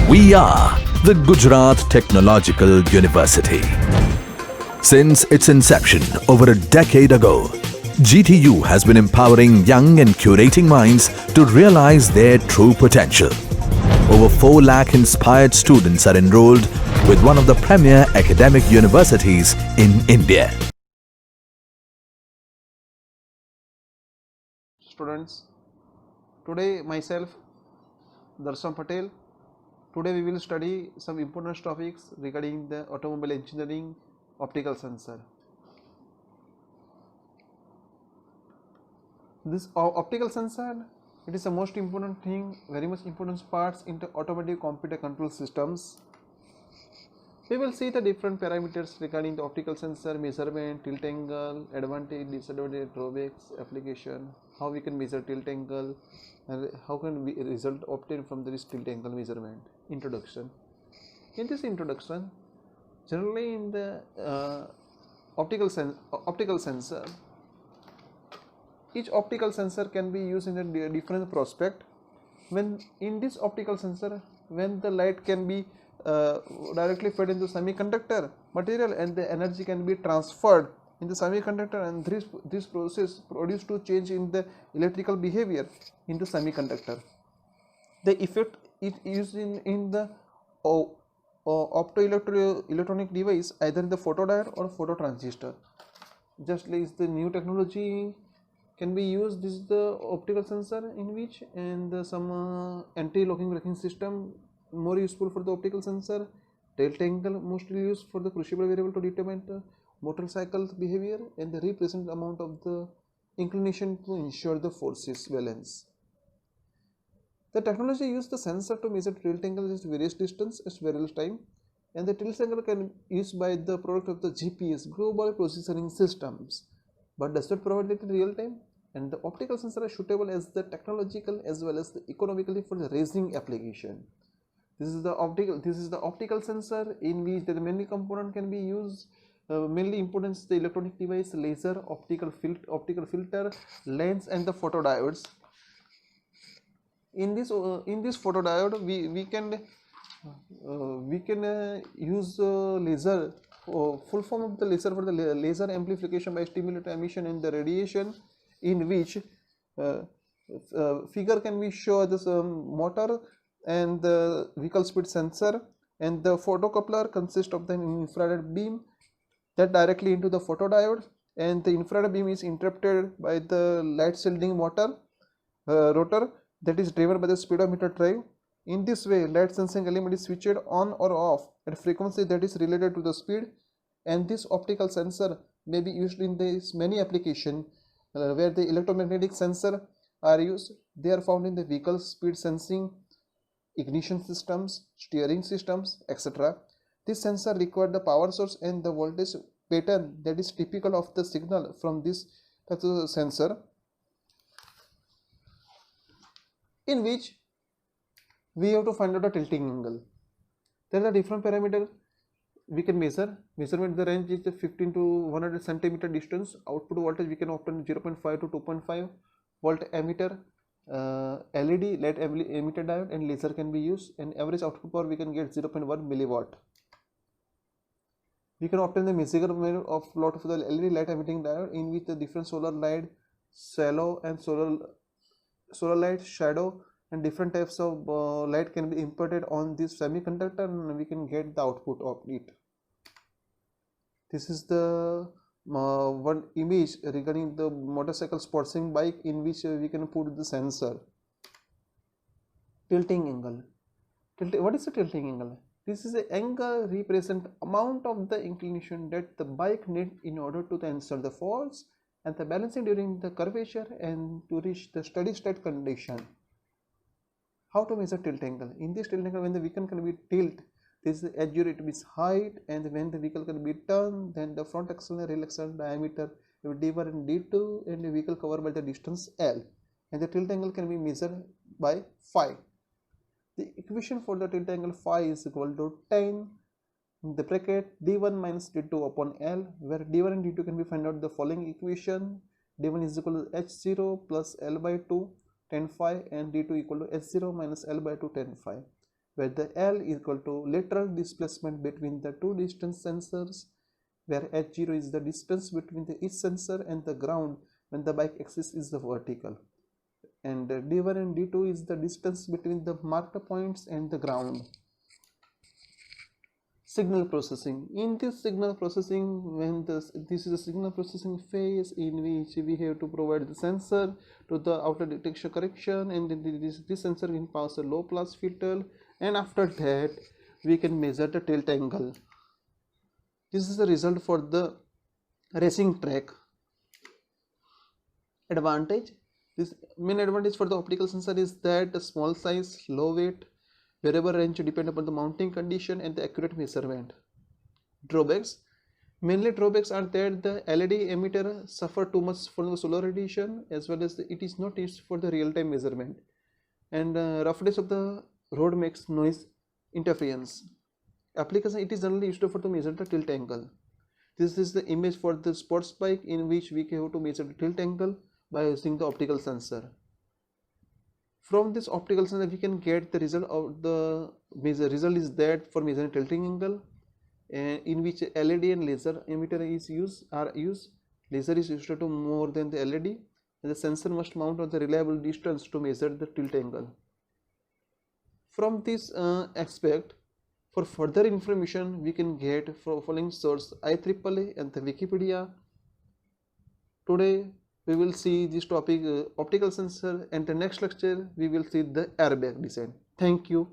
We are the Gujarat Technological University. Since its inception over a decade ago, GTU has been empowering young and curating minds to realize their true potential. Over 4 lakh inspired students are enrolled with one of the premier academic universities in India. Students, today myself DARSHAN PATEL. Today we will study some important topics regarding the automobile engineering optical sensor. This optical sensor, it is the most important thing, very much important parts into automotive computer control systems. We will see the different parameters regarding the optical sensor, measurement, tilt angle, advantage, disadvantage, drawbacks, application, how we can measure tilt angle, and how can we result obtained from this tilt angle measurement. Introduction. In this introduction, generally in the optical sensor, each optical sensor can be used in a different prospect. When in this optical sensor, when the light can be directly fed into semiconductor material and the energy can be transferred in the semiconductor, and this process produced to change in the electrical behavior in the semiconductor. The effect is used in the optoelectronic device, either in the photodiode or phototransistor. Just like the new technology can be used, this is the optical sensor in which, and some anti-locking braking system more useful for the optical sensor. Tilt angle mostly used for the crucible variable to determine the motorcycle behavior, and the represent amount of the inclination to ensure the forces balance. The technology used the sensor to measure tilt angle at various distance at various time, and the tilt angle can be used by the product of the GPS, global processing systems, but does not provide it in real time. And the optical sensor is suitable as the technological as well as the economically for the racing application. This is the optical sensor in which the many component can be used. Mainly important is the electronic device, laser, optical filter, lens, and the photodiodes. In this photodiode, we can use laser. Full form of the laser for the laser amplification by stimulator emission in the radiation, in which figure can be shown this motor and the vehicle speed sensor, and the photocoupler consists of the infrared beam that directly into the photodiode, and the infrared beam is interrupted by the light shielding motor rotor that is driven by the speedometer drive. In this way, light sensing element is switched on or off at frequency that is related to the speed, and this optical sensor may be used in this many applications where the electromagnetic sensor are used. They are found in the vehicle speed sensing, ignition systems, steering systems, etc. This sensor requires the power source and the voltage pattern that is typical of the signal from this sensor, in which we have to find out the tilting angle. There are different parameters we can measure. Measurement, the range is 15 to 100 centimeter distance. Output voltage we can obtain 0.5 to 2.5 volt emitter, LED light emitter diode, and laser can be used, and average output power we can get 0.1 milliwatt. We can obtain the measurement of lot of the LED light emitting diode, in which the different solar light, shallow and solar light, shadow, and different types of light can be imported on this semiconductor, and we can get the output of it. This is the one image regarding the motorcycle sporting bike, in which we can put the sensor. Tilting angle. What is the tilting angle? This is the angle represent amount of the inclination that the bike need in order to answer the force and the balancing during the curvature and to reach the steady state condition. How to measure tilt angle? In this tilt angle, when the vehicle can be tilt, this is accurate means height, and when the vehicle can be turned, then the front axle and rear axle diameter d1 and d2, and the vehicle covered by the distance L, and the tilt angle can be measured by phi. The equation for the tilt angle phi is equal to 10 in the bracket d1 minus d2 upon L, where d1 and d2 can be found out the following equation. d1 is equal to h0 plus L by 2 10 phi, and d2 equal to h0 minus L by 2 10 phi. where the L is equal to lateral displacement between the two distance sensors, where h0 is the distance between each sensor and the ground when the bike axis is the vertical, and d1 and d2 is the distance between the marked points and the ground. Signal processing. In this signal processing, when this is a signal processing phase in which we have to provide the sensor to the outer detection correction, and this sensor can pass a low pass filter, and after that we can measure the tilt angle. This is the result for the racing track. Advantage. This main advantage for the optical sensor is that the small size, low weight, variable range depend upon the mounting condition and the accurate measurement. Drawbacks. Mainly drawbacks are that the LED emitter suffer too much from the solar radiation, as well as it is not used for the real-time measurement, and roughness of the road makes noise interference. Application. It is generally used for to measure the tilt angle. This is the image for the sports bike in which we have to measure the tilt angle by using the optical sensor. From this optical sensor we can get the result of the result is that for measuring tilting angle, in which LED and laser emitter is used. Laser is used to more than the LED, and the sensor must mount on the reliable distance to measure the tilt angle. From this aspect, for further information we can get from following source IEEE and the Wikipedia. Today we will see this topic optical sensor, and the next lecture we will see the airbag design. Thank you.